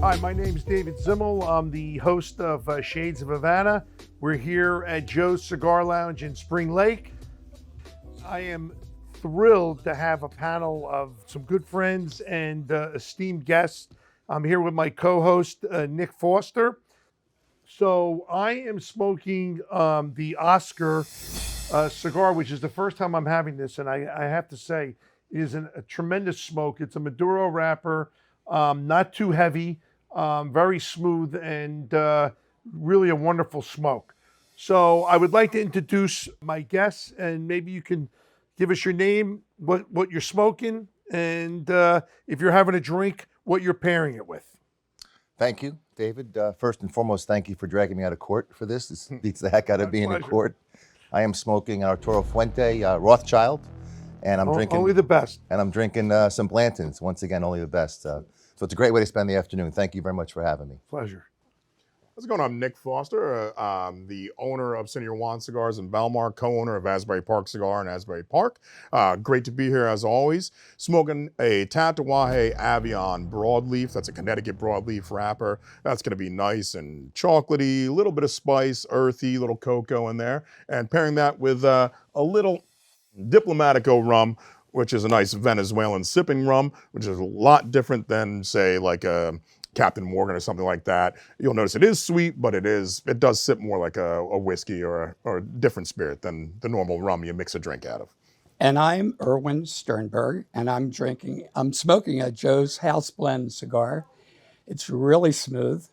Hi, my name is David Zimmel. I'm the host of Shades of Havana. We're here at Joe's Cigar Lounge in Spring Lake. I am thrilled to have a panel of some good friends and esteemed guests. I'm here with my co-host, Nick Foster. So I am smoking the Oscar cigar, which is the first time I'm having this, and I have to say, it is a tremendous smoke. It's a Maduro wrapper, not too heavy, very smooth, and really a wonderful smoke. So I would like to introduce my guests, and maybe you can give us your name, what you're smoking, and if you're having a drink, what you're pairing it with. Thank you, David. First and foremost, thank you for dragging me out of court for this. This beats the heck out of being in court. I am smoking Arturo Fuente Rothschild, and I'm drinking only the best. And I'm drinking some Blantons. Once again, only the best. So it's a great way to spend the afternoon. Thank you very much for having me. Pleasure. How's it going? I'm Nick Foster, the owner of Senior Juan Cigars in Belmar, co-owner of Asbury Park Cigar in Asbury Park. Great to be here as always. Smoking a Tatuaje Avion broadleaf. That's a Connecticut broadleaf wrapper. That's going to be nice and chocolatey, a little bit of spice, earthy, little cocoa in there. And pairing that with a little Diplomatico rum, which is a nice Venezuelan sipping rum, which is a lot different than, say, like a Captain Morgan or something like that. You'll notice it is sweet, but it does sip more like a whiskey or a different spirit than the normal rum you mix a drink out of. And I'm Irwin Sternberg, and I'm smoking a Joe's House Blend cigar. It's really smooth,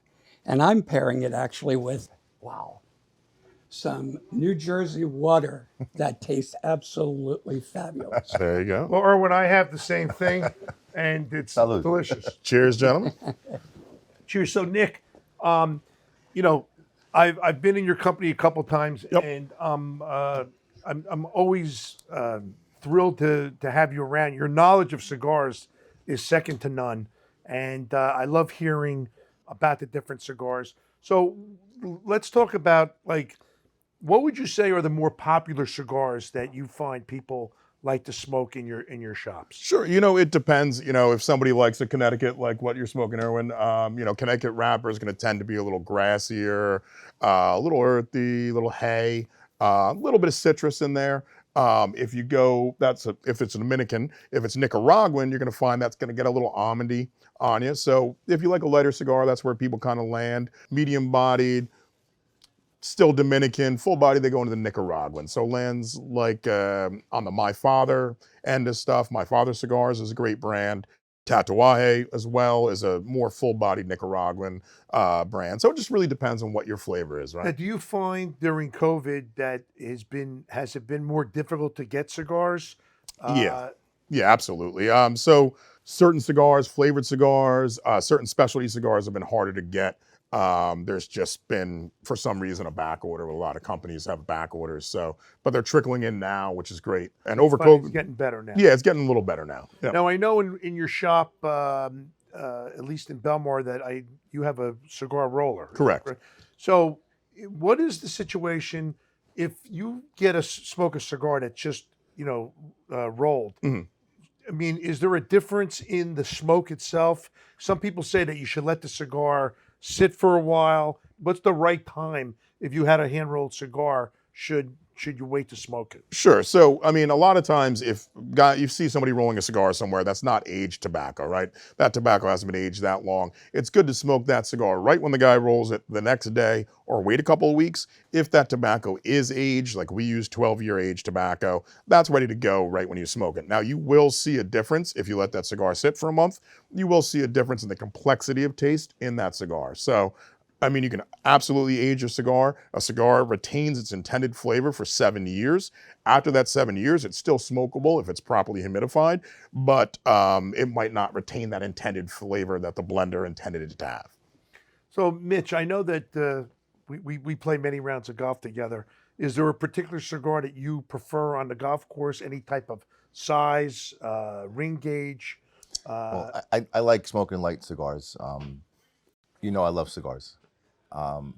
and I'm pairing it actually with, some New Jersey water that tastes absolutely fabulous. There you go. Well, Erwin, I have the same thing, and it's Salud. delicious. Cheers, gentlemen. Cheers. So, Nick, I've been in your company a couple times, Yep. and I'm always thrilled to have you around. Your knowledge of cigars is second to none, and I love hearing about the different cigars. So, let's talk about what would you say are the more popular cigars that you find people like to smoke in your shops? Sure. It depends. If somebody likes a Connecticut, like what you're smoking, Irwin, Connecticut wrapper is going to tend to be a little grassier, a little earthy, a little hay, a little bit of citrus in there. If it's a Dominican. If it's Nicaraguan, you're going to find that's going to get a little almondy on you. So if you like a lighter cigar, that's where people kind of land. Medium bodied, still Dominican, full body, they go into the Nicaraguan. So lands like on the My Father end of stuff. My Father Cigars is a great brand. Tatuaje as well is a more full-bodied Nicaraguan brand. So it just really depends on what your flavor is, right? Now, do you find during COVID that has it been more difficult to get cigars? Yeah, absolutely. So certain cigars, flavored cigars, certain specialty cigars have been harder to get. There's just been, for some reason, a back order. A lot of companies have back orders, but they're trickling in now, which is great. And over COVID, it's getting better now. Yeah, it's getting a little better now. Yeah. Now, I know in your shop, at least in Belmar, that you have a cigar roller. Correct. Right? So, what is the situation if you smoke a cigar that's just rolled? Mm-hmm. I mean, is there a difference in the smoke itself? Some people say that you should let the cigar sit for a while. What's the right time if you had a hand-rolled cigar? Should you wait to smoke it? Sure. So, a lot of times if you see somebody rolling a cigar somewhere, that's not aged tobacco, right? That tobacco hasn't been aged that long. It's good to smoke that cigar right when the guy rolls it the next day, or wait a couple of weeks. If that tobacco is aged, like we use 12-year aged tobacco, that's ready to go right when you smoke it. Now, you will see a difference if you let that cigar sit for a month. You will see a difference in the complexity of taste in that cigar. So, you can absolutely age a cigar. A cigar retains its intended flavor for 7 years. After that 7 years, it's still smokable if it's properly humidified, but it might not retain that intended flavor that the blender intended it to have. So, Mitch, I know that we play many rounds of golf together. Is there a particular cigar that you prefer on the golf course? Any type of size, ring gauge? Well, I like smoking light cigars. I love cigars.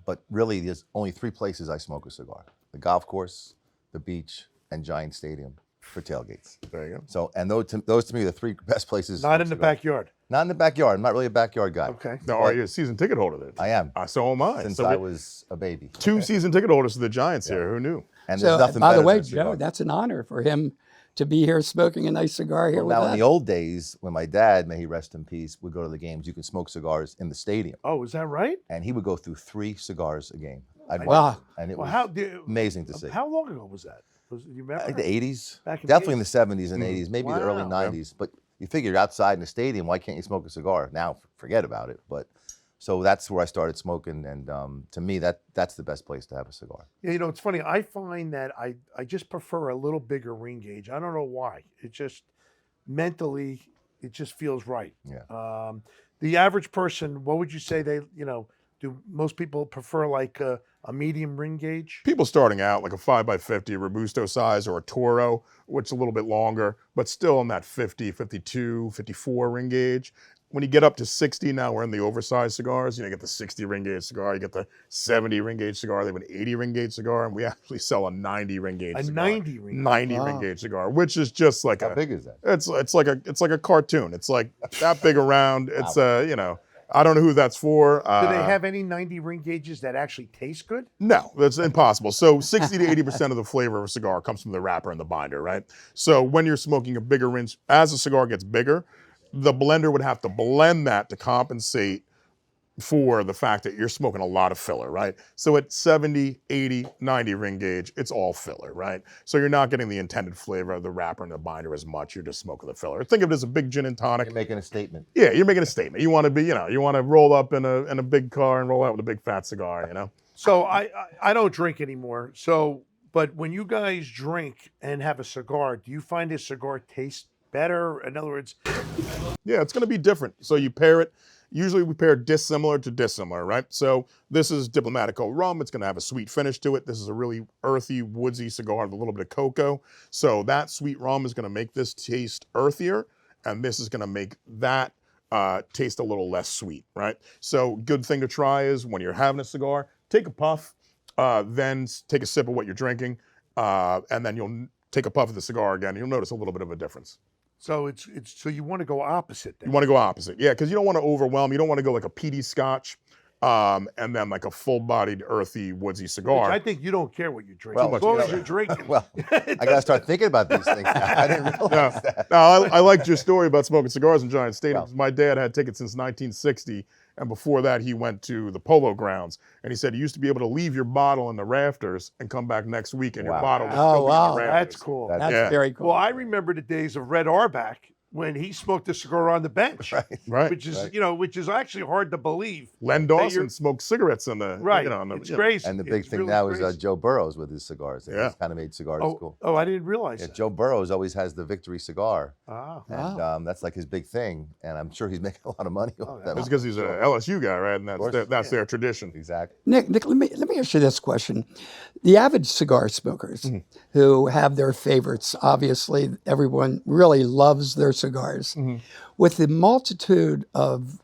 But really, there's only 3 places I smoke a cigar: the golf course, the beach, and Giant Stadium for tailgates. There you go. So, and those to me are the 3 best places. Not in the backyard. Not in the backyard. I'm not really a backyard guy. Okay. No, are you a season ticket holder then? I am. So am I. Since So I was a baby. two season ticket holders to the Giants here. Who knew? And there's So, nothing by better the way, than a cigar. Joe, that's an honor for him to be here smoking a nice cigar here Well, with now, us. in the old days, when my dad, may he rest in peace, would go to the games, you could smoke cigars in the stadium. Oh, is that right? And he would go through 3 cigars a game. I'd Wow. watch it, and it Well, was amazing to see. How long ago was that? Was you remember? I think the 80s. Back in the Definitely in the 70s and 80s, maybe the early Wow. 90s. But you figured outside in the stadium, why can't you smoke a cigar? Now, forget about it. But so that's where I started smoking. And to me, that's the best place to have a cigar. Yeah, you know, it's funny. I find that I just prefer a little bigger ring gauge. I don't know why. It just mentally, it just feels right. Yeah. The average person, what would you say they, do most people prefer like a medium ring gauge? People starting out like a 5x50, a Robusto size, or a Toro, which is a little bit longer, but still in that 50, 52, 54 ring gauge. When you get up to 60, now we're in the oversized cigars. You get the 60 ring gauge cigar, you get the 70 ring gauge cigar, they have an 80 ring gauge cigar, and we actually sell a 90 ring gauge cigar. 90 ring gauge. 90 ring gauge cigar, which is just like How big is that? it's like a cartoon. It's like that big around. It's I don't know who that's for. Do they have any 90 ring gauges that actually taste good? No, that's impossible. So 60 to 80% of the flavor of a cigar comes from the wrapper and the binder, right? So when you're smoking a bigger rinse, as a cigar gets bigger, the blender would have to blend that to compensate for the fact that you're smoking a lot of filler, right? So at 70, 80, 90 ring gauge, it's all filler, right? So you're not getting the intended flavor of the wrapper and the binder as much. You're just smoking the filler. Think of it as a big gin and tonic. You're making a statement. Yeah, you're making a statement. You want to be, you want to roll up in a big car and roll out with a big fat cigar, So I don't drink anymore. So, but when you guys drink and have a cigar, do you find a cigar taste better? In other words, Yeah, it's going to be different. So you pair it. Usually we pair dissimilar to dissimilar, right? So this is Diplomatico rum. It's going to have a sweet finish to it. This is a really earthy, woodsy cigar with a little bit of cocoa. So that sweet rum is going to make this taste earthier, and this is going to make that taste a little less sweet, right? So good thing to try is when you're having a cigar, take a puff, then take a sip of what you're drinking, and then you'll take a puff of the cigar again. You'll notice a little bit of a difference. so so you want to go opposite then? You want to go opposite, yeah, because you don't want to overwhelm. You don't want to go like a peaty Scotch, and then like a full-bodied, earthy, woodsy cigar. I think you don't care what you drink. Well, as long as you're drinking. Well, I got to start thinking about these things now. I didn't realize that. Now, I liked your story about smoking cigars in Giant Stadium. Well. My dad had tickets since 1960, and before that, he went to the Polo Grounds, and he said he used to be able to leave your bottle in the rafters and come back next week, and your Wow. bottle would Oh, still be in wow. the That's rafters. cool. That's- That's Yeah. very cool. Well, I remember the days of Red Auerbach when he smoked a cigar on the bench, Right. which is which is actually hard to believe. Len that Dawson you're- smoked cigarettes in the Right, in the, it's you know. crazy. And the big It's thing really now is crazy. Joe Burrows with his cigars. Yeah. He's kind of made cigars cool. Oh, I didn't realize Yeah, that. Joe Burrows always has the victory cigar, Ah. and that's like his big thing. And I'm sure he's making a lot of money off that. It's because he's a LSU guy, right? And course. that's their tradition. Exactly. Nick, let me ask you this question. The avid cigar smokers Mm-hmm. who have their favorites, obviously everyone really loves their cigars. Mm-hmm. With the multitude of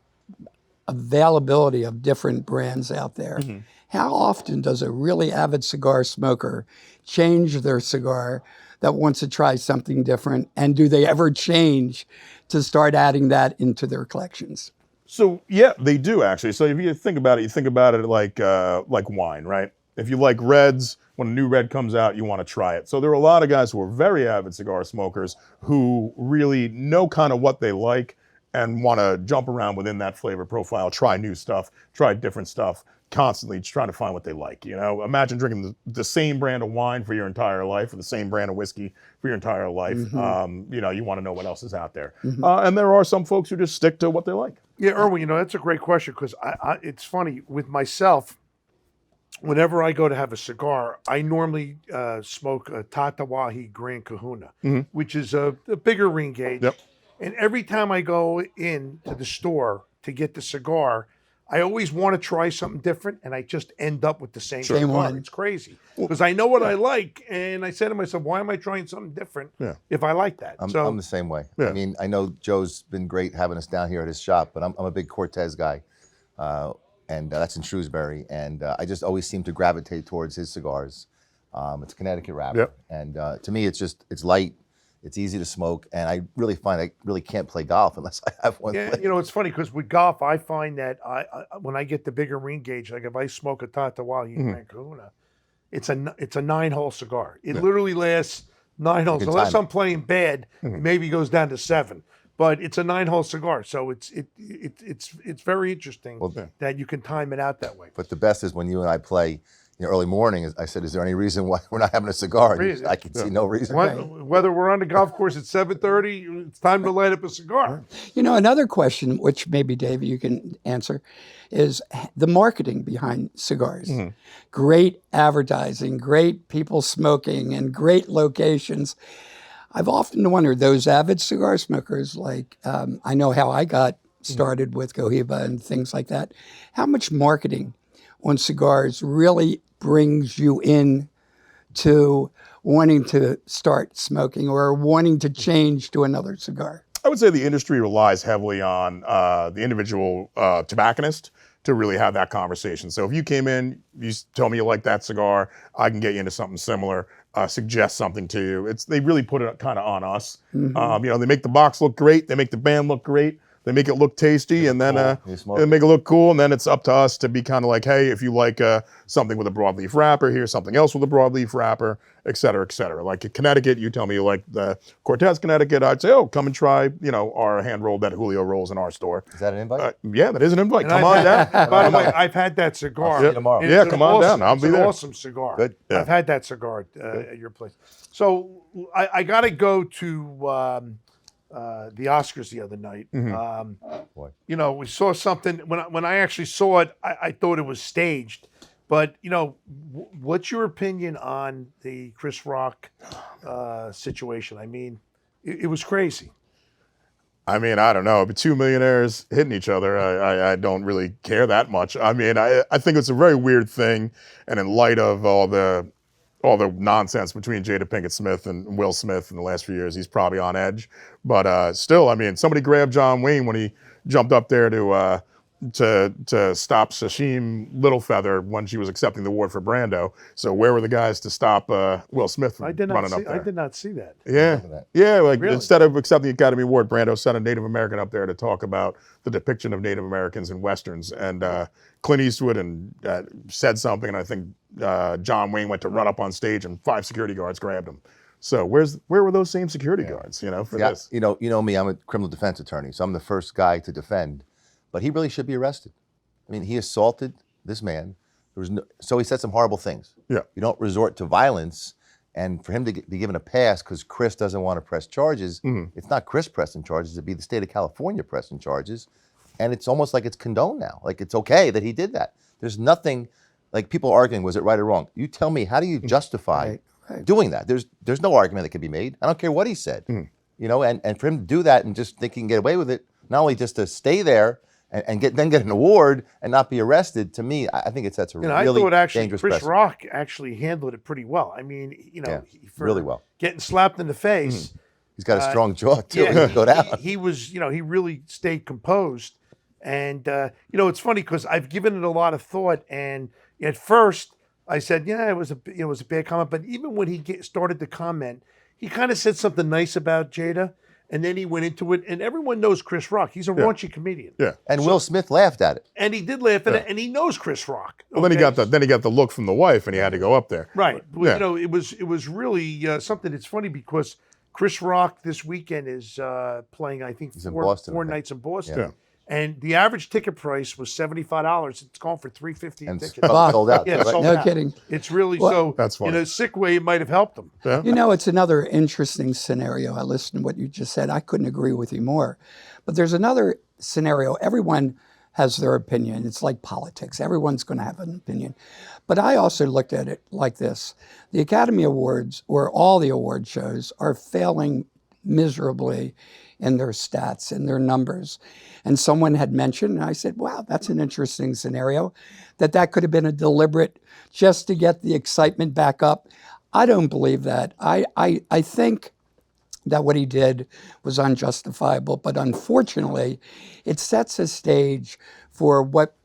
availability of different brands out there, Mm-hmm. how often does a really avid cigar smoker change their cigar that wants to try something different? And do they ever change to start adding that into their collections? So yeah, they do actually. So if you think about it like wine, right? If you like reds, when a new red comes out, you want to try it. So there are a lot of guys who are very avid cigar smokers who really know kind of what they like and want to jump around within that flavor profile, try new stuff, try different stuff, constantly trying to find what they like. Imagine drinking the same brand of wine for your entire life, or the same brand of whiskey for your entire life. Mm-hmm. You want to know what else is out there. And there are some folks who just stick to what they like. Yeah, Irwin, that's a great question because it's funny with myself. Whenever I go to have a cigar, I normally smoke a Tatawahi Grand Kahuna, which is a bigger ring gauge. Yep. And every time I go in to the store to get the cigar, I always want to try something different, and I just end up with the same Same cigar. one. It's crazy because I know what I like, and I said to myself, "Why am I trying something different if I like that?" I'm the same way. Yeah. I mean, I know Joe's been great having us down here at his shop, but I'm a big Cortez guy, and that's in Shrewsbury, and I just always seem to gravitate towards his cigars. It's a Connecticut wrapper, Yep. and to me, it's light. It's easy to smoke, and I really find I really can't play golf unless I have one. Yeah, leg. you know, it's funny because with golf, I find that when I get the bigger ring gauge, like if I smoke a Tatawahi Gran Kahuna, it's a 9-hole cigar. It literally lasts 9 holes. can Unless time I'm playing bad, maybe it goes down to 7. But it's a 9-hole cigar, so it's very interesting that you can time it out that way. But the best is when you and I play. Early morning, I said, "Is there any reason why we're not having a cigar?" And Really? I can see no reason. Whether we're on the golf course at 7:30, it's time to light up a cigar. You know, another question, which maybe Dave you can answer, is the marketing behind cigars. Great advertising, great people smoking, and great locations. I've often wondered, those avid cigar smokers, like I know how I got started with Cohiba and things like that. How much marketing on cigars really brings you in to wanting to start smoking or wanting to change to another cigar? I would say the industry relies heavily on the individual tobacconist to really have that conversation. So if you came in, you tell me you like that cigar, I can get you into something similar, suggest something to you. They really put it kind of on us. They make the box look great, they make the band look great, they make it look tasty, and then they make it look cool, and then it's up to us to be kind of like, hey, if you like something with a broadleaf wrapper, here's something else with a broadleaf wrapper, et cetera, et cetera. Like in Connecticut, you tell me you like the Cortez, Connecticut, I'd say, oh, come and try, our hand-rolled that Julio rolls in our store. Is that an invite? Yeah, that is an invite. And Come on down. By the way, I've had that cigar. I'll see you tomorrow. And Yeah, it's come an on awesome- down. I'll be it's there. an awesome cigar. Good. Yeah. I've had that cigar at your place. So I got to go to the Oscars the other night. Boy. We saw something. When I actually saw it, I thought it was staged. But, what's your opinion on the Chris Rock situation? I mean, it was crazy. I mean, I don't know, but 2 millionaires hitting each other, I don't really care that much. I mean, I think it's a very weird thing, and in light of all the nonsense between Jada Pinkett Smith and Will Smith in the last few years, he's probably on edge. But still, I mean, somebody grabbed John Wayne when he jumped up there to stop Sashim Littlefeather when she was accepting the award for Brando. So where were the guys to stop Will Smith from running up there? I did not see that. Yeah, like Really? instead of accepting the Academy Award, Brando sent a Native American up there to talk about the depiction of Native Americans in Westerns. And Clint Eastwood said something, and I think John Wayne went to run up on stage, and 5 security guards grabbed him. So where were those same security guards, for this? You know me, I'm a criminal defense attorney, so I'm the first guy to defend. But he really should be arrested. I mean, he assaulted this man. So he said some horrible things. Yeah. You don't resort to violence. And for him to be given a pass because Chris doesn't want to press charges, it's not Chris pressing charges, it'd be the state of California pressing charges. And it's almost like it's condoned now. Like it's okay that he did that. There's nothing, like people arguing, was it right or wrong? You tell me, how do you justify doing that? There's no argument that could be made. I don't care what he said. And for him to do that and just think he can get away with it, not only just to stay there, and get an award and not be arrested, to me, I think it sets a really I thought actually dangerous Chris precedent. Rock actually handled it pretty well. I mean, for really well. Getting slapped in the face. He's got a strong jaw too. Yeah, He can go down. he was, he really stayed composed. And it's funny because I've given it a lot of thought. And at first, I said, it was a bad comment. But even when he started to comment, he kind of said something nice about Jada. And then he went into it, and everyone knows Chris Rock. He's a raunchy comedian. Yeah. And Will Smith laughed at it. And he did laugh at it, and he knows Chris Rock. Well, then he got the look from the wife, and he had to go up there. Right. Yeah. It was really something. It's funny because Chris Rock this weekend is playing, I think, He's in four Boston, I think. nights in Boston. Yeah. And the average ticket price was $75. It's gone for $350 a And ticket. sold out. Yeah, right? sold No out. kidding. It's really Well, That's funny. in a sick way, it might have helped him. Yeah. It's another interesting scenario. I listened to what you just said. I couldn't agree with you more. But there's another scenario. Everyone has their opinion. It's like politics. Everyone's going to have an opinion. But I also looked at it like this. The Academy Awards, or all the award shows, are failing miserably in their stats and their numbers. And someone had mentioned, and I said, wow, that's an interesting scenario, that could have been a deliberate, just to get the excitement back up. I don't believe that. I think that what he did was unjustifiable, but unfortunately, it sets a stage for what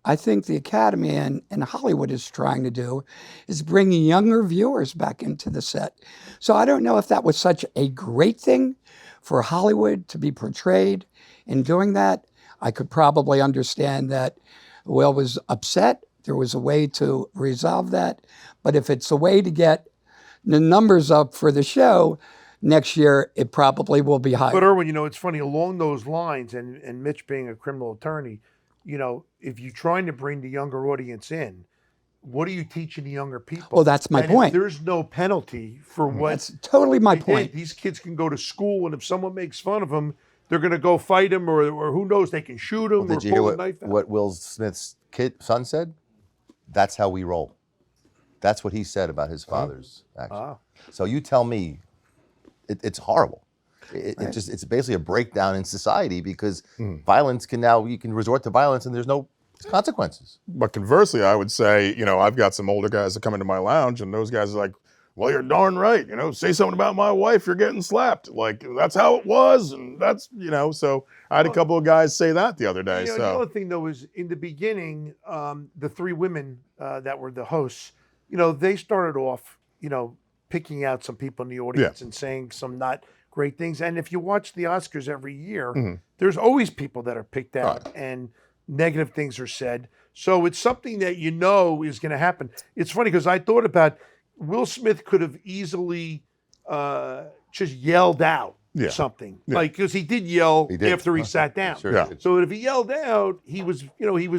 I think the Academy and Hollywood is trying to do is bringing younger viewers back into the set. So I don't know if that was such a great thing for Hollywood to be portrayed in doing that. I could probably understand that Will was upset. There was a way to resolve that. But if it's a way to get the numbers up for the show, next year it probably will be higher. But Irwin, it's funny, along those lines, and Mitch being a criminal attorney, if you're trying to bring the younger audience in, what are you teaching the younger people? Well, that's my point. There's no penalty for what That's totally my they point. did. These kids can go to school, and if someone makes fun of them, they're going to go fight him, or who knows, they can shoot him or Did you hear pull a knife out. what Will Smith's son said? That's how we roll. That's what he said about his father's action. So you tell me, it's horrible. It's basically a breakdown in society because violence you can resort to violence and there's no consequences. But conversely, I would say, I've got some older guys that come into my lounge, and those guys are like, well, you're darn right. Say something about my wife, you're getting slapped. Like, that's how it was. And that's, so I had a couple of guys say that the other day. The other thing, though, is in the beginning, the three women that were the hosts, they started off, picking out some people in the audience and saying some not great things. And if you watch the Oscars every year, there's always people that are picked out and negative things are said. So it's something that is going to happen. It's funny because I thought about Will Smith could have easily just yelled out something. Like, because he did yell after he sat down. Sure. So if he yelled out, he was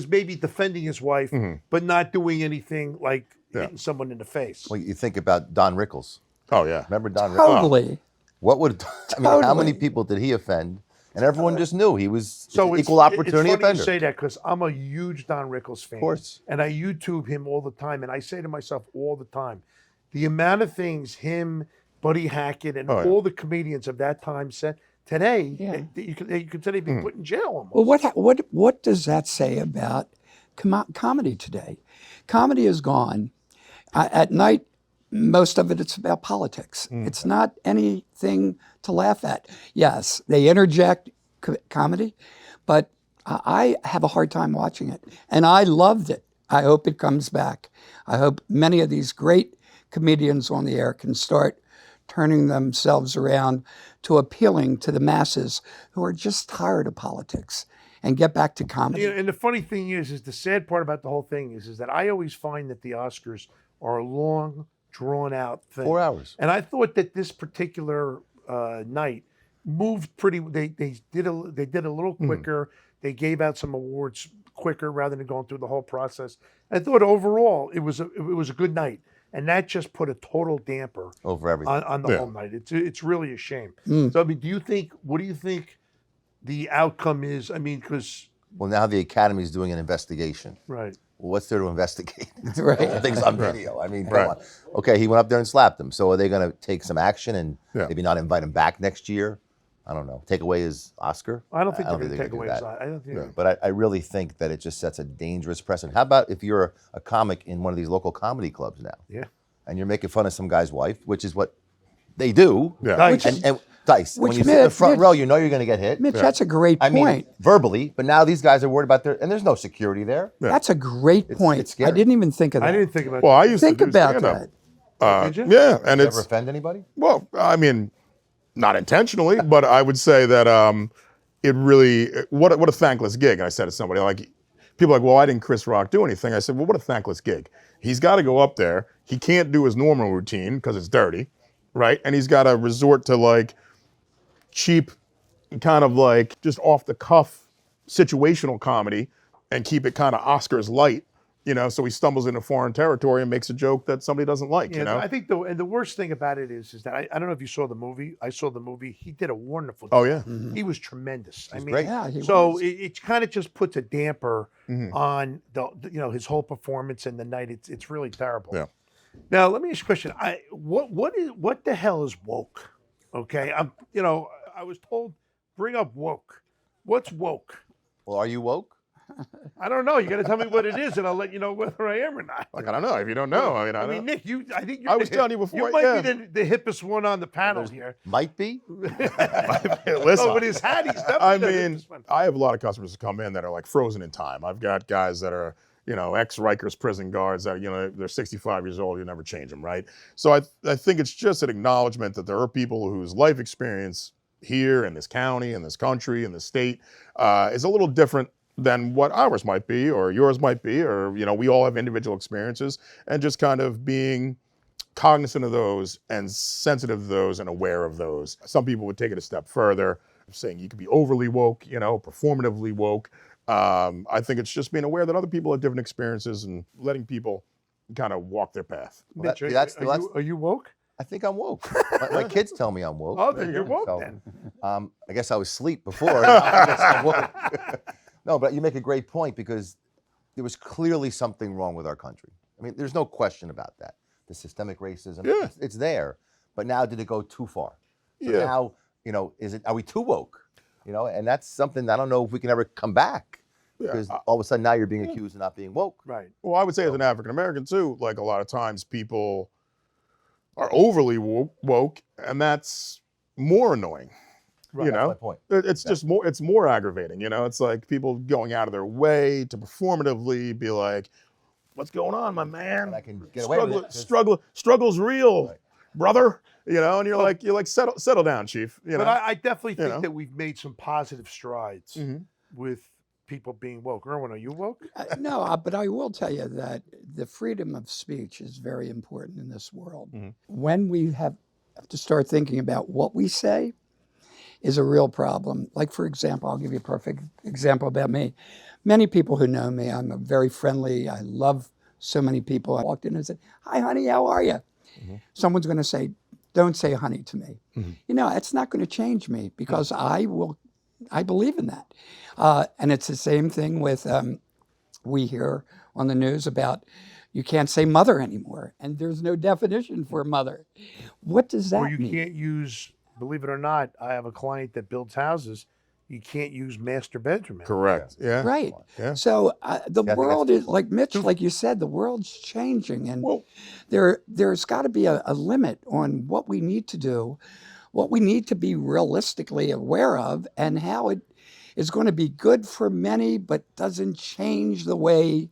maybe defending his wife, but not doing anything like hitting someone in the face. Well, you think about Don Rickles. Oh, yeah. Remember Don Rickles? Totally. What would, how many people did he offend? And everyone just knew he was equal opportunity it's funny offender. You say that because I'm a huge Don Rickles fan. Of course. And I YouTube him all the time. And I say to myself all the time, the amount of things him, Buddy Hackett, and all the comedians of that time said today, you could say they'd be put in jail almost. Well, what does that say about comedy today? Comedy is gone. At night, most of it's about politics. It's not anything to laugh at. Yes, they interject comedy, but I have a hard time watching it. And I loved it. I hope it comes back. I hope many of these great comedians on the air can start turning themselves around to appealing to the masses who are just tired of politics and get back to comedy. And the funny thing is the sad part about the whole thing is that I always find that the Oscars are a long, drawn out thing. 4 hours. And I thought that this particular night moved pretty. They did a little quicker. They gave out some awards quicker rather than going through the whole process. I thought overall it was a good night, and that just put a total damper over everything on the whole night. It's really a shame. So I mean, what do you think the outcome is? I mean, because now the Academy is doing an investigation. Right. Well, what's there to investigate? Right. Things on video. I mean, come on. Okay, he went up there and slapped him. So are they going to take some action and maybe not invite him back next year? I don't know. Take away his Oscar? I don't think they're going to take away his Oscar. I don't think. But I really think that it just sets a dangerous precedent. How about if you're a comic in one of these local comedy clubs now? Yeah. And you're making fun of some guy's wife, which is what they do. Yeah. Dice. And Dice. When you sit in the front row, you know you're going to get hit. Mitch, that's a great point. I mean, verbally, but now these guys are worried about and there's no security there. That's a great point. It's scary. I didn't even think of that. I didn't think about. Well, I used think to do about stand-up. that. Did you? Yeah, and Ever it's offend anybody? well, I mean, not intentionally, but I would say that it really what a thankless gig. And I said to somebody like, people are like, well, why didn't Chris Rock do anything? I said, well, what a thankless gig. He's got to go up there. He can't do his normal routine because it's dirty, right? And he's got to resort to like cheap, kind of like just off the cuff situational comedy and keep it kind of Oscars light. So he stumbles into foreign territory and makes a joke that somebody doesn't like. Yeah, I think the worst thing about it is that I don't know if you saw the movie. I saw the movie. He did a wonderful job. Oh yeah, He was tremendous. I mean, great. Yeah, he so was. it kind of just puts a damper on his whole performance and the night. It's really terrible. Yeah. Now let me ask you a question. What the hell is woke? Okay, I was told bring up woke. What's woke? Well, are you woke? I don't know. You got to tell me what it is, and I'll let you know whether I am or not. Like, I don't know. If you don't know, I mean, I mean, Nick, I think I was telling you before, You might be the hippest one on the panel here. Might be. listen. Oh, with his hat, he's definitely I the mean, hippest one. I have a lot of customers that come in that are like frozen in time. I've got guys that are, ex-Rikers prison guards that, they're 65 years old, you never change them, right? So I think it's just an acknowledgement that there are people whose life experience here in this county, in this country, in this state, is a little different than what ours might be or yours might be, or, we all have individual experiences, and just kind of being cognizant of those and sensitive to those and aware of those. Some people would take it a step further, saying you could be overly woke, performatively woke. I think it's just being aware that other people have different experiences and letting people kind of walk their path. Mitch, that's- are you woke? I think I'm woke. My kids tell me I'm woke. Oh, then you're woke So, then. I guess I was asleep before. I guess I'm woke. No, but you make a great point, because there was clearly something wrong with our country. I mean, there's no question about that. The systemic racism, Yeah. it's there. But now, did it go too far? So Yeah. now, are we too woke? And that's something I don't know if we can ever come back. Because all of a sudden now you're being accused of not being woke. Right. Well, I would say as an African American too, like a lot of times people are overly woke, and that's more annoying. Right. You That's know, my point. it's just more. It's more aggravating. It's like people going out of their way to performatively be like, "What's going on, my man? And I can get away with it. Struggle's real, Right. brother." And you're like, settle down, chief. But I definitely think know? that we've made some positive strides Mhm. with people being woke. Irwin, are you woke? No, but I will tell you that the freedom of speech is very important in this world. Mhm. When we have to start thinking about what we say is a real problem. Like, for example, I'll give you a perfect example about me. Many people who know me, I'm a very friendly, I love so many people. I walked in and said, "Hi, honey, how are you?" Someone's going to say, "Don't say honey to me." It's not going to change me, because I believe in that. And it's the same thing with, we hear on the news about you can't say mother anymore, and there's no definition for mother. What does that Or you mean? can't use, believe it or not, I have a client that builds houses. You can't use master bedroom. Correct. Yeah. Right. Yeah. So the Yeah, I think world that's is, like Mitch, like you said, the world's changing, and Well, there's got to be a limit on what we need to do, what we need to be realistically aware of, and how it is going to be good for many, but doesn't change the way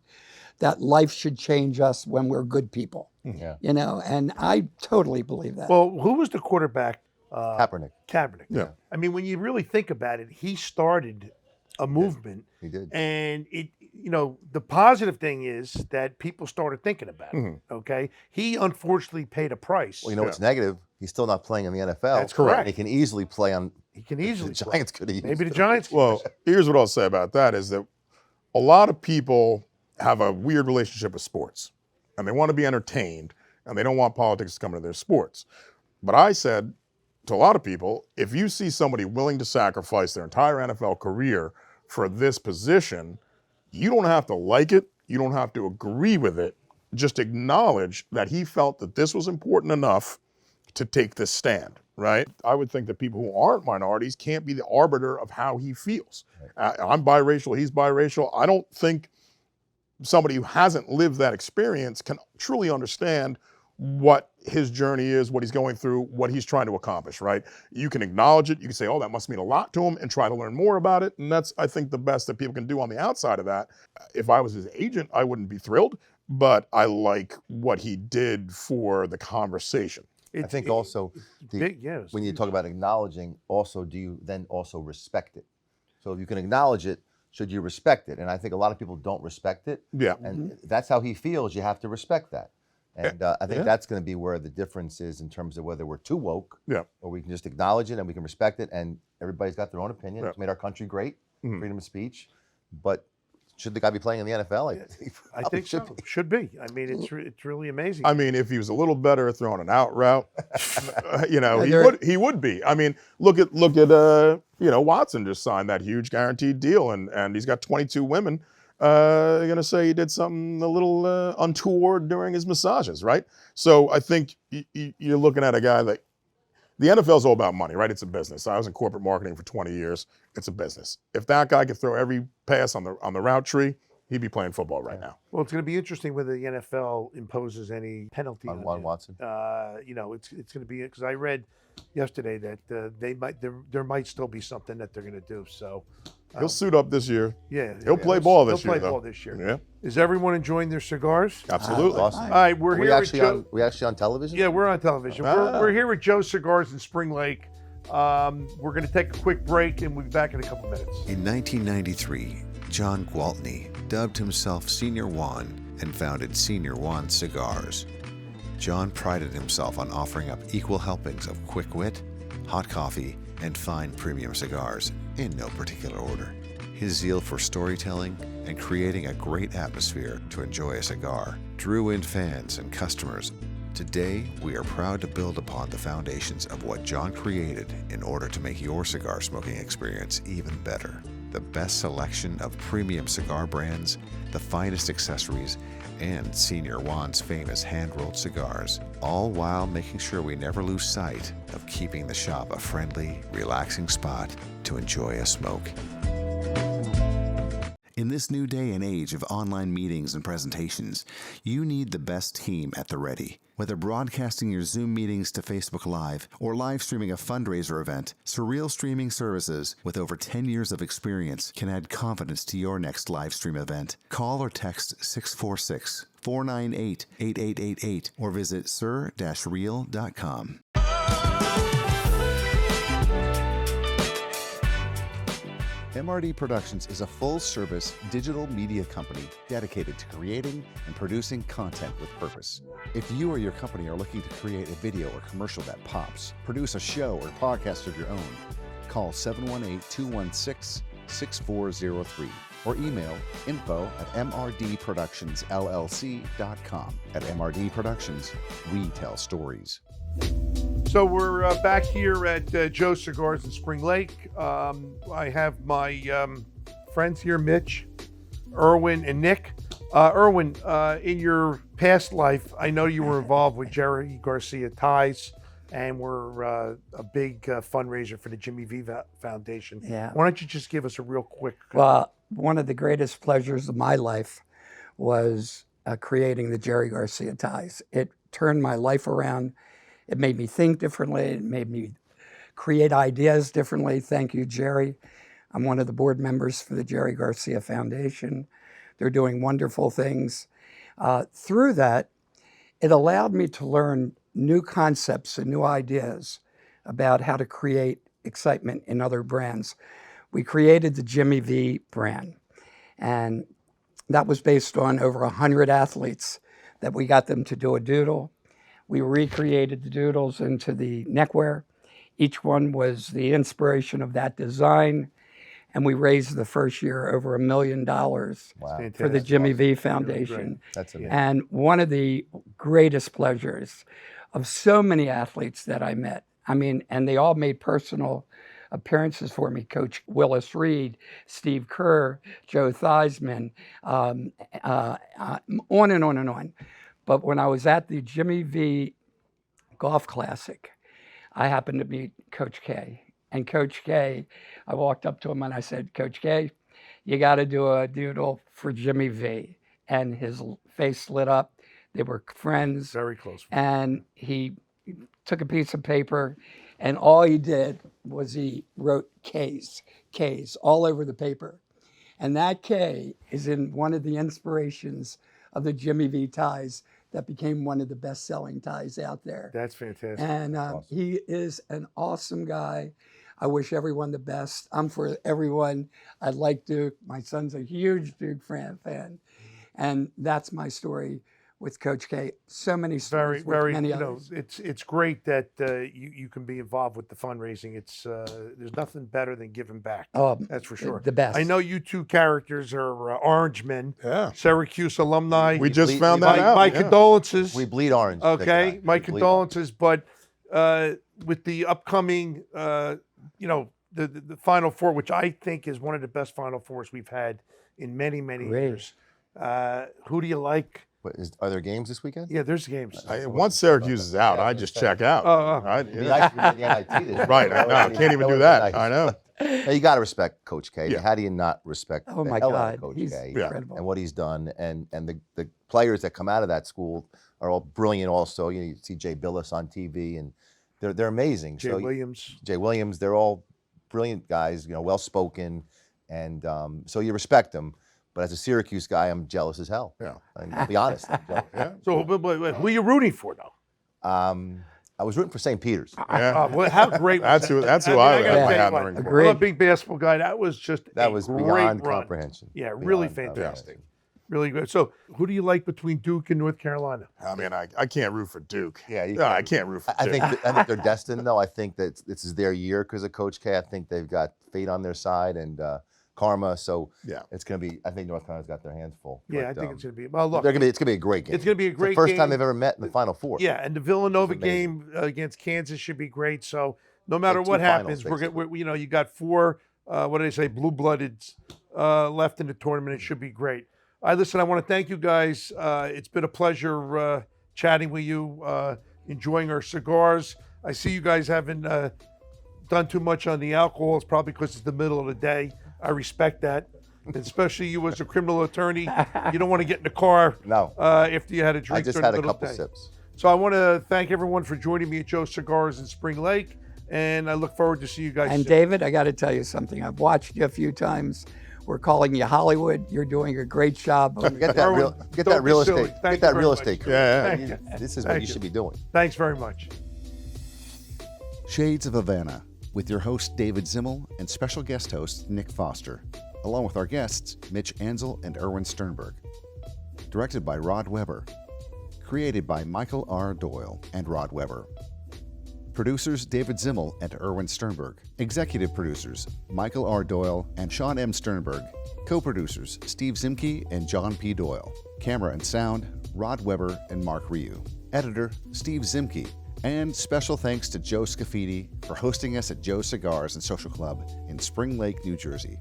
that life should change us when we're good people. Yeah. And I totally believe that. Well, who was the quarterback? Kaepernick, Kaepernick. Yeah. I mean, when you really think about it, he started a movement, he did. and the positive thing is that people started thinking about it. Mhm. Okay, he unfortunately paid a price. Well, what's negative? He's still not playing in the NFL. That's correct. And he can easily play on. He can easily The play. Giants could have Maybe the Giants. Well, here's what I'll say about that is that a lot of people have a weird relationship with sports, and they want to be entertained, and they don't want politics to come into their sports. But I said to a lot of people, if you see somebody willing to sacrifice their entire NFL career for this position, you don't have to like it, you don't have to agree with it, just acknowledge that he felt that this was important enough to take this stand, right? I would think that people who aren't minorities can't be the arbiter of how he feels. I'm biracial, he's biracial. I don't think somebody who hasn't lived that experience can truly understand what his journey is, what he's going through, what he's trying to accomplish, right? You can acknowledge it, you can say, oh, that must mean a lot to him, and try to learn more about it. And that's, I think, the best that people can do on the outside of that. If I was his agent, I wouldn't be thrilled, but I like what he did for the conversation. I think also, big, yeah, when you talk about acknowledging, also, do you then also respect it? So if you can acknowledge it, should you respect it? And I think a lot of people don't respect it. Yeah. And that's how he feels. You have to respect that. And I think that's going to be where the difference is in terms of whether we're too woke, or we can just acknowledge it and we can respect it. And everybody's got their own opinion. It's made our country great, freedom of speech. But should the guy be playing in the NFL? I think so. Should be. I mean, it's really amazing. I mean, if he was a little better throwing an out route, he would be. I mean, look at Watson just signed that huge guaranteed deal, and he's got 22 women. You're gonna say he did something a little untoward during his massages, right? So I think you're looking at a guy that the NFL's all about money, right? It's a business. I was in corporate marketing for 20 years. It's a business. If that guy could throw every pass on the route tree, he'd be playing football right now. Well, it's going to be interesting whether the NFL imposes any penalty On on Juan him. Watson. It's going to be, because I read yesterday that there might still be something that they're going to do. So He'll suit up this year. yeah, He'll play ball this he'll year, play though. ball this year. Yeah, Is everyone enjoying their cigars? absolutely. Awesome. All right, we're Are we here actually with Joe. on? We actually on television? Yeah, we're on television. We're here with Joe Cigars in Spring Lake. We're going to take a quick break, and we'll be back in a couple minutes. In 1993, John Gwaltney dubbed himself Senior Juan and founded Senior Juan Cigars. John prided himself on offering up equal helpings of quick wit, hot coffee, and fine premium cigars in no particular order. His zeal for storytelling and creating a great atmosphere to enjoy a cigar drew in fans and customers. Today, we are proud to build upon the foundations of what John created in order to make your cigar smoking experience even better. The best selection of premium cigar brands, the finest accessories, and Senior Juan's famous hand-rolled cigars, all while making sure we never lose sight of keeping the shop a friendly, relaxing spot to enjoy a smoke. In this new day and age of online meetings and presentations, you need the best team at the ready. Whether broadcasting your Zoom meetings to Facebook Live or live streaming a fundraiser event, Surreal Streaming Services, with over 10 years of experience, can add confidence to your next live stream event. Call or text 646-498-8888 or visit sur-real.com. MRD Productions is a full-service digital media company dedicated to creating and producing content with purpose. If you or your company are looking to create a video or commercial that pops, produce a show or podcast of your own, call 718-216-6403 or email info@mrdproductionsllc.com. At MRD Productions, we tell stories. So we're back here at Joe Cigars in Spring Lake. I have my friends here, Mitch, Irwin, and Nick. Irwin, in your past life, I know you were involved with Jerry Garcia Ties, and were a big fundraiser for the Jimmy V Foundation. Yeah. Why don't you just give us a real quick... Well, one of the greatest pleasures of my life was creating the Jerry Garcia Ties. It turned my life around. It made me think differently. It made me create ideas differently. Thank you, Jerry. I'm one of the board members for the Jerry Garcia Foundation. They're doing wonderful things. Through that, it allowed me to learn new concepts and new ideas about how to create excitement in other brands. We created the Jimmy V brand, and that was based on over 100 athletes that we got them to do a doodle. We recreated the doodles into the neckwear. Each one was the inspiration of that design. And we raised the first year over $1 million Wow. for the Jimmy V Foundation. That's amazing. And one of the greatest pleasures of so many athletes that I met, I mean, and they all made personal appearances for me. Coach Willis Reed, Steve Kerr, Joe Theismann, on and on and on. But when I was at the Jimmy V Golf Classic, I happened to meet Coach K. And Coach K, I walked up to him and I said, Coach K, you got to do a doodle for Jimmy V. And his face lit up. They were friends. Very close. And he took a piece of paper, and all he did was he wrote K's all over the paper. And that K is in one of the inspirations of the Jimmy V ties that became one of the best-selling ties out there. That's fantastic. And he is an awesome guy. I wish everyone the best. I'm for everyone. I like Duke. My son's a huge Duke fan. And that's my story with Coach K. So many stories with many others. It's great that you can be involved with the fundraising. It's there's nothing better than giving back. That's for sure. The best. I know you two characters are Orange Men, Yeah. Syracuse alumni. We just found that out. My yeah. condolences. We bleed orange. Okay, my We bleed condolences. But with the upcoming, the Final Four, which I think is one of the best Final Fours we've had in many Great. years. Who do you like But are there games this weekend? Yeah, there's games. Once Syracuse is out, I just check out. Right? It'd be nice to be the NIT this Right, I week. know. Can't even do that. I know. Now, you got to respect Coach K. Yeah. How do you not respect Oh the my hell out of God, Coach he's K incredible. and what he's done? And the players that come out of that school are all brilliant. Also, you see Jay Billis on TV, and they're amazing. Jay Williams. They're all brilliant guys. Well spoken, and so you respect them. But as a Syracuse guy, I'm jealous as hell. Yeah. I'll be honest. Yeah. So, but who are you rooting for, though? I was rooting for St. Peter's. Yeah. Well, how great was That's who I gotta have my tell you hat in the what, ring Agreed. for. I'm a big basketball guy. That was just That a was great beyond run. comprehension. Yeah, really Beyond fantastic. Really good. So, who do you like between Duke and North Carolina? I mean, I can't root for Duke. Yeah, you I can't root for I Duke. think they're destined, though. I think that this is their year because of Coach K. I think they've got fate on their side and karma. So Yeah. it's going to be. I think North Carolina's got their hands full. Yeah, But, I think it's going to be. Well, look, it's going to be a great game. it's going to be a great It's the first game. time they've ever met in the Final Four. Yeah, and the Villanova It's amazing. game against Kansas should be great. So no matter Like two what finals, happens, you got 4 what do they say, blue-bloodeds left in the tournament. It should be great. Listen, I want to thank you guys. It's been a pleasure chatting with you, enjoying our cigars. I see you guys haven't done too much on the alcohol. It's probably because it's the middle of the day. I respect that. Especially you as a criminal attorney. You don't want to get in the car No. after you had a drink I just during had the a middle of couple the day. sips. So I want to thank everyone for joining me at Joe's Cigars in Spring Lake, and I look forward to see you guys And soon. David, I got to tell you something. I've watched you a few times. We're calling you Hollywood. You're doing a great job. Get that Erwin, real, get don't that be real silly. estate. Thank Get that you real very estate much. career. Yeah, Thank you. This is Thank what you you. should be doing. Thanks very much. Shades of Havana, with your host David Zimmel and special guest host Nick Foster, along with our guests Mitch, Ansell, and Irwin Sternberg. Directed by Rod Weber. Created by Michael R. Doyle and Rod Weber. Producers David Zimmel and Irwin Sternberg. Executive producers Michael R. Doyle and Sean M. Sternberg. Co-producers Steve Zimke and John P. Doyle. Camera and sound Rod Weber and Mark Ryu. Editor Steve Zimke. And special thanks to Joe Scafidi for hosting us at Joe's Cigars and Social Club in Spring Lake, New Jersey.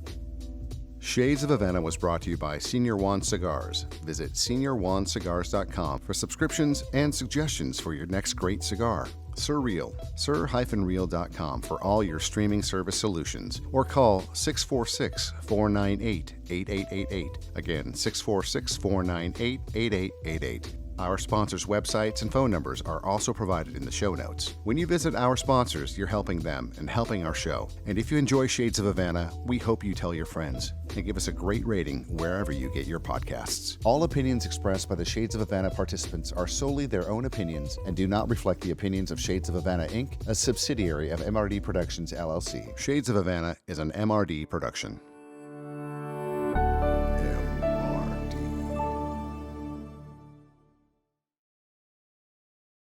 Shades of Havana was brought to you by Senior Juan Cigars. Visit SeniorJuanCigars.com for subscriptions and suggestions for your next great cigar. Surreal, sir-real.com for all your streaming service solutions, or call 646-498-8888. Again, 646-498-8888. Our sponsors' websites and phone numbers are also provided in the show notes. When you visit our sponsors, you're helping them and helping our show. And if you enjoy Shades of Havana, we hope you tell your friends and give us a great rating wherever you get your podcasts. All opinions expressed by the Shades of Havana participants are solely their own opinions and do not reflect the opinions of Shades of Havana, Inc., a subsidiary of MRD Productions, LLC. Shades of Havana is an MRD production.